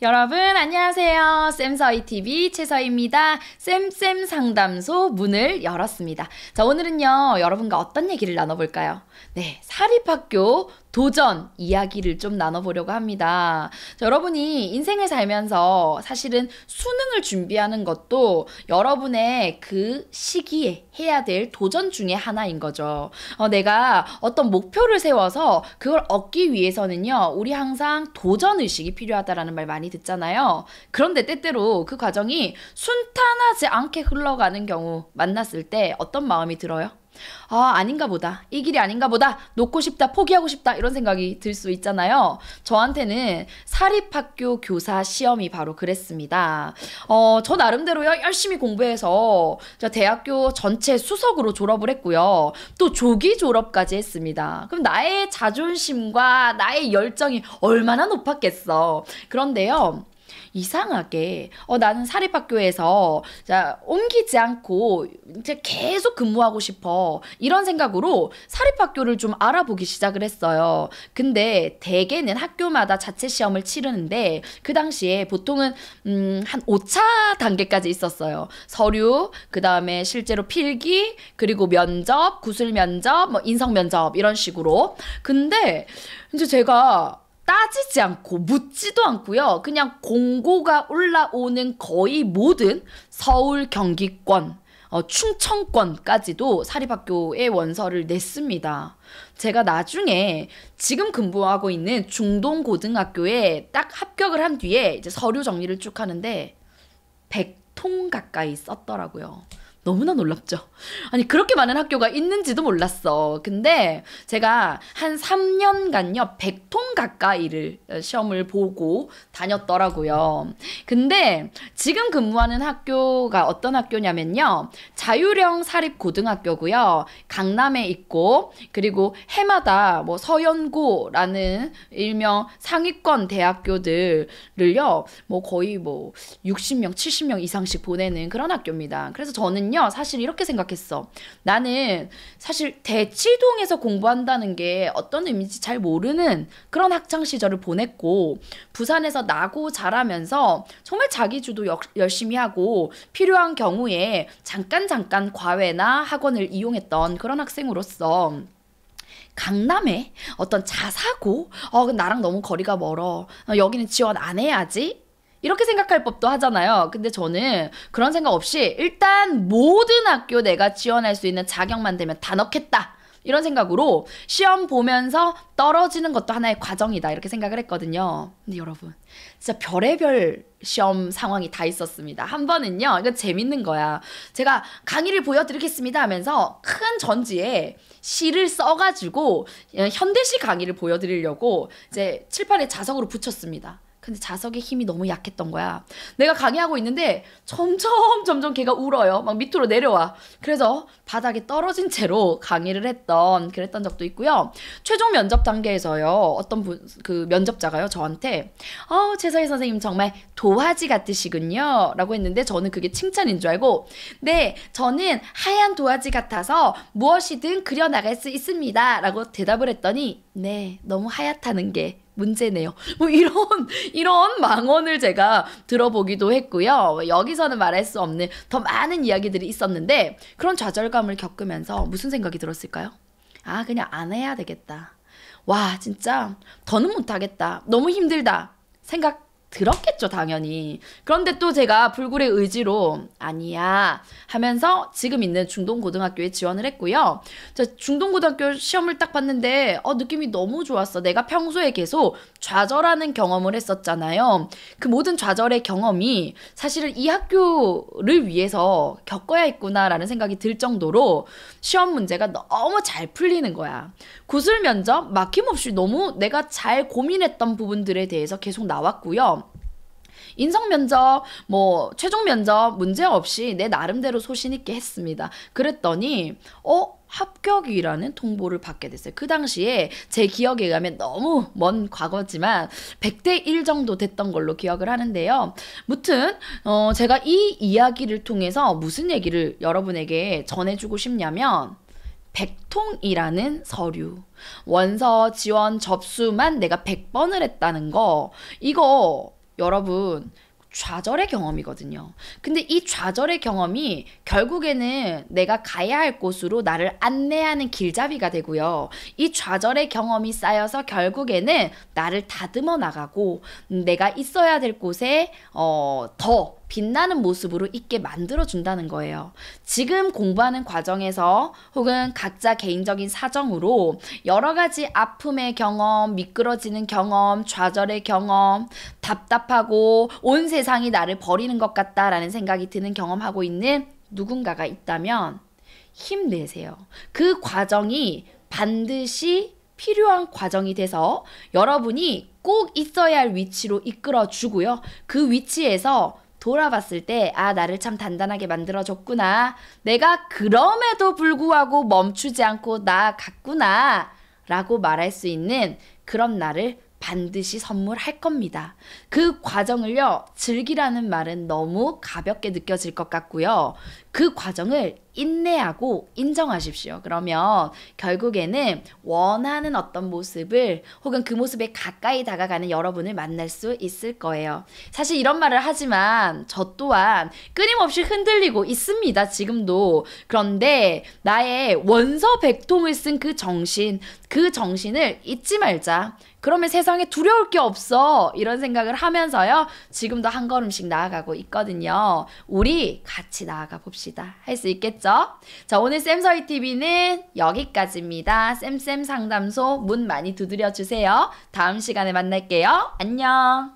여러분 안녕하세요. 쌤서희TV 최서희입니다. 쌤쌤 상담소 문을 열었습니다. 자, 오늘은요 여러분과 어떤 얘기를 나눠볼까요? 네, 사립학교 도전 이야기를 좀 나눠보려고 합니다. 자, 여러분이 인생을 살면서 사실은 수능을 준비하는 것도 여러분의 그 시기에 해야 될 도전 중에 하나인 거죠. 내가 어떤 목표를 세워서 그걸 얻기 위해서는요, 우리 항상 도전의식이 필요하다라는 말 많이 듣잖아요. 그런데 때때로 그 과정이 순탄하지 않게 흘러가는 경우 만났을 때 어떤 마음이 들어요? 아닌가 보다. 이 길이 아닌가 보다. 놓고 싶다. 포기하고 싶다. 이런 생각이 들 수 있잖아요. 저한테는 사립학교 교사 시험이 바로 그랬습니다. 저 나름대로요, 열심히 공부해서 저 대학교 전체 수석으로 졸업을 했고요. 또 조기 졸업까지 했습니다. 그럼 나의 자존심과 나의 열정이 얼마나 높았겠어. 그런데요, 이상하게 나는 사립학교에서 자, 옮기지 않고 이제 계속 근무하고 싶어, 이런 생각으로 사립학교를 좀 알아보기 시작을 했어요. 근데 대개는 학교마다 자체 시험을 치르는데 그 당시에 보통은 한 5차 단계까지 있었어요. 서류, 그 다음에 실제로 필기, 그리고 면접, 구술 면접, 뭐 인성 면접, 이런 식으로. 근데 이제 제가 따지지 않고 묻지도 않고요, 그냥 공고가 올라오는 거의 모든 서울, 경기권, 충청권까지도 사립학교에 원서를 냈습니다. 제가 나중에 지금 근무하고 있는 중동고등학교에 딱 합격을 한 뒤에 이제 서류 정리를 쭉 하는데 100통 가까이 썼더라고요. 너무나 놀랍죠? 아니, 그렇게 많은 학교가 있는지도 몰랐어. 근데 제가 한 3년간요, 100통 가까이를 시험을 보고 다녔더라고요. 근데 지금 근무하는 학교가 어떤 학교냐면요, 자율형 사립고등학교고요. 강남에 있고, 그리고 해마다 뭐 서연고라는 일명 상위권 대학교들을요, 뭐 거의 뭐 60명, 70명 이상씩 보내는 그런 학교입니다. 그래서 저는요, 사실 이렇게 생각했어. 나는 사실 대치동에서 공부한다는 게 어떤 의미인지 잘 모르는 그런 학창 시절을 보냈고, 부산에서 나고 자라면서 정말 자기주도 열심히 하고 필요한 경우에 잠깐 과외나 학원을 이용했던 그런 학생으로서 강남에 어떤 자사고, 나랑 너무 거리가 멀어, 여기는 지원 안 해야지, 이렇게 생각할 법도 하잖아요. 근데 저는 그런 생각 없이 일단 모든 학교 내가 지원할 수 있는 자격만 되면 다 넣겠다, 이런 생각으로 시험 보면서 떨어지는 것도 하나의 과정이다, 이렇게 생각을 했거든요. 근데 여러분, 진짜 별의별 시험 상황이 다 있었습니다. 한 번은요, 이거 재밌는 거야. 제가 강의를 보여드리겠습니다 하면서 큰 전지에 시를 써가지고 현대시 강의를 보여드리려고 이제 칠판에 자석으로 붙였습니다. 근데 자석의 힘이 너무 약했던 거야. 내가 강의하고 있는데 점점 걔가 울어요. 막 밑으로 내려와. 그래서 바닥에 떨어진 채로 강의를 그랬던 적도 있고요. 최종 면접 단계에서요, 어떤 그 면접자가요, 저한테 최서희 선생님 정말 도화지 같으시군요 라고 했는데, 저는 그게 칭찬인 줄 알고, 네, 저는 하얀 도화지 같아서 무엇이든 그려나갈 수 있습니다 라고 대답을 했더니, 네, 너무 하얗다는 게 문제네요. 뭐 이런 망언을 제가 들어보기도 했고요. 여기서는 말할 수 없는 더 많은 이야기들이 있었는데, 그런 좌절감을 겪으면서 무슨 생각이 들었을까요? 그냥 안 해야 되겠다. 와, 진짜 더는 못하겠다. 너무 힘들다. 생각 들었겠죠, 당연히. 그런데 또 제가 불굴의 의지로 아니야 하면서 지금 있는 중동고등학교에 지원을 했고요. 중동고등학교 시험을 딱 봤는데 느낌이 너무 좋았어. 내가 평소에 계속 좌절하는 경험을 했었잖아요. 그 모든 좌절의 경험이 사실은 이 학교를 위해서 겪어야 했구나라는 생각이 들 정도로 시험 문제가 너무 잘 풀리는 거야. 구술 면접 막힘없이 너무 내가 잘 고민했던 부분들에 대해서 계속 나왔고요. 인성 면접, 뭐 최종 면접 문제 없이 내 나름대로 소신 있게 했습니다. 그랬더니 합격이라는 통보를 받게 됐어요. 그 당시에 제 기억에 의하면 너무 먼 과거지만 100대 1 정도 됐던 걸로 기억을 하는데요. 무튼 제가 이 이야기를 통해서 무슨 얘기를 여러분에게 전해주고 싶냐면, 100통이라는 서류, 원서 지원 접수만 내가 100번을 했다는 거, 이거 여러분, 좌절의 경험이거든요. 근데 이 좌절의 경험이 결국에는 내가 가야 할 곳으로 나를 안내하는 길잡이가 되고요. 이 좌절의 경험이 쌓여서 결국에는 나를 다듬어 나가고 내가 있어야 될 곳에 더 빛나는 모습으로 있게 만들어준다는 거예요. 지금 공부하는 과정에서 혹은 각자 개인적인 사정으로 여러 가지 아픔의 경험, 미끄러지는 경험, 좌절의 경험, 답답하고 온 세상이 나를 버리는 것 같다라는 생각이 드는 경험하고 있는 누군가가 있다면 힘내세요. 그 과정이 반드시 필요한 과정이 돼서 여러분이 꼭 있어야 할 위치로 이끌어 주고요. 그 위치에서 돌아봤을 때, 아, 나를 참 단단하게 만들어줬구나. 내가 그럼에도 불구하고 멈추지 않고 나아갔구나. 라고 말할 수 있는 그런 날을 반드시 선물할 겁니다. 그 과정을요, 즐기라는 말은 너무 가볍게 느껴질 것 같고요. 그 과정을 인내하고 인정하십시오. 그러면 결국에는 원하는 어떤 모습을 혹은 그 모습에 가까이 다가가는 여러분을 만날 수 있을 거예요. 사실 이런 말을 하지만 저 또한 끊임없이 흔들리고 있습니다. 지금도. 그런데 나의 원서백통을 쓴 그 정신을 잊지 말자. 그러면 세상에 두려울 게 없어. 이런 생각을 하면서요. 지금도 한 걸음씩 나아가고 있거든요. 우리 같이 나아가 봅시다. 할 수 있겠죠? 자, 오늘 쌤서희TV는 여기까지입니다. 쌤쌤 상담소 문 많이 두드려 주세요. 다음 시간에 만날게요. 안녕.